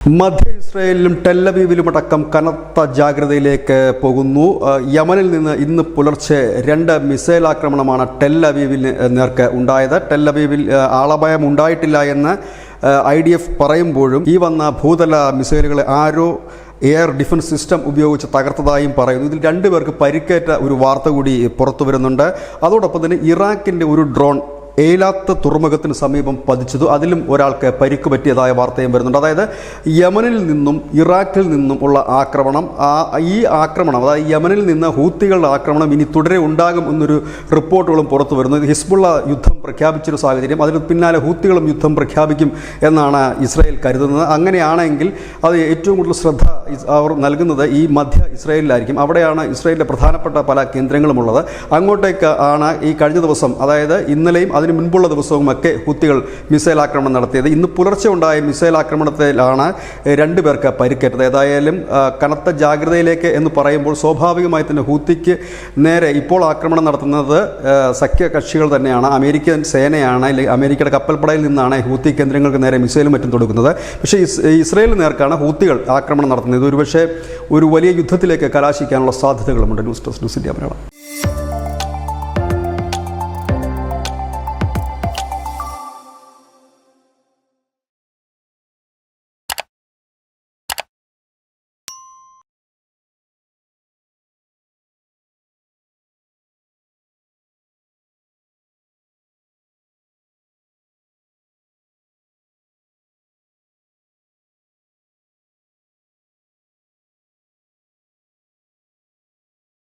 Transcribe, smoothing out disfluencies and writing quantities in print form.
മധ്യ ഇസ്രായേലിലും ടെല്ലവീവിലുമടക്കം കനത്ത ജാഗ്രതയിലേക്ക് പോകുന്നു. യമനിൽ നിന്ന് ഇന്ന് പുലർച്ചെ 2 മിസൈൽ ആക്രമണമാണ് ടെല്ലവീവിന് നേർക്ക് ഉണ്ടായത്. ടെല്ലവീവിൽ ആളപായം ഉണ്ടായിട്ടില്ല എന്ന് IDF പറയുമ്പോഴും ഈ വന്ന ഭൂതല മിസൈലുകളെ ആരോ എയർ ഡിഫൻസ് സിസ്റ്റം ഉപയോഗിച്ച് തകർത്തതായും പറയുന്നു. ഇതിൽ 2 പേർക്ക് പരിക്കേറ്റ ഒരു വാർത്ത കൂടി പുറത്തു വരുന്നുണ്ട്. അതോടൊപ്പം തന്നെ ഇറാഖിൻ്റെ ഒരു ഡ്രോൺ ഏലാത്ത് തുറമുഖത്തിന് സമീപം പതിച്ചതു, അതിലും ഒരാൾക്ക് പരിക്ക് പറ്റിയതായ വാർത്തയും വരുന്നുണ്ട്. അതായത് യമനിൽ നിന്നും ഇറാഖിൽ നിന്നും ഉള്ള ആക്രമണം, ഈ ആക്രമണം അതായത് യമനിൽ നിന്ന് ഹൂത്തികളുടെ ആക്രമണം ഇനി തുടരെ ഉണ്ടാകും എന്നൊരു റിപ്പോർട്ടുകളും പുറത്തു വരുന്നു. ഹിസ്ബുള്ള യുദ്ധം പ്രഖ്യാപിച്ചൊരു സാഹചര്യം, അതിന് പിന്നാലെ ഹൂത്തികളും യുദ്ധം പ്രഖ്യാപിക്കും എന്നാണ് ഇസ്രായേൽ കരുതുന്നത്. അങ്ങനെയാണെങ്കിൽ അത് ഏറ്റവും കൂടുതൽ ശ്രദ്ധ അവർ നൽകുന്നത് ഈ മധ്യ ഇസ്രായേലിലായിരിക്കും. അവിടെയാണ് ഇസ്രായേലിലെ പ്രധാനപ്പെട്ട പല കേന്ദ്രങ്ങളുമുള്ളത്. അങ്ങോട്ടേക്ക് ആണ് ഈ കഴിഞ്ഞ ദിവസം, അതായത് ഇന്നലെയും അതിന് മുൻപുള്ള ദിവസവുമൊക്കെ ഹൂത്തികൾ മിസൈൽ ആക്രമണം നടത്തിയത്. ഇന്ന് പുലർച്ചെ ഉണ്ടായ മിസൈൽ ആക്രമണത്തിലാണ് 2 പേർക്ക് പരിക്കേറ്റത്. ഏതായാലും കനത്ത ജാഗ്രതയിലേക്ക് എന്ന് പറയുമ്പോൾ സ്വാഭാവികമായി തന്നെ ഹൂത്തിക്ക് നേരെ ഇപ്പോൾ ആക്രമണം നടത്തുന്നത് സഖ്യകക്ഷികൾ തന്നെയാണ്. അമേരിക്കൻ സേനയാണ്, അല്ലെങ്കിൽ അമേരിക്കയുടെ കപ്പൽപ്പടയിൽ നിന്നാണ് ഹൂത്തി കേന്ദ്രങ്ങൾക്ക് നേരെ മിസൈലും മറ്റും കൊടുക്കുന്നത്. പക്ഷേ ഇസ്രായേലിന് നേർക്കാണ് ഹൂത്തികൾ ആക്രമണം നടത്തുന്നത്. ഒരുപക്ഷെ ഒരു വലിയ യുദ്ധത്തിലേക്ക് കലാശിക്കാനുള്ള സാധ്യതകളുമുണ്ട്. News desk, news India Malayalam.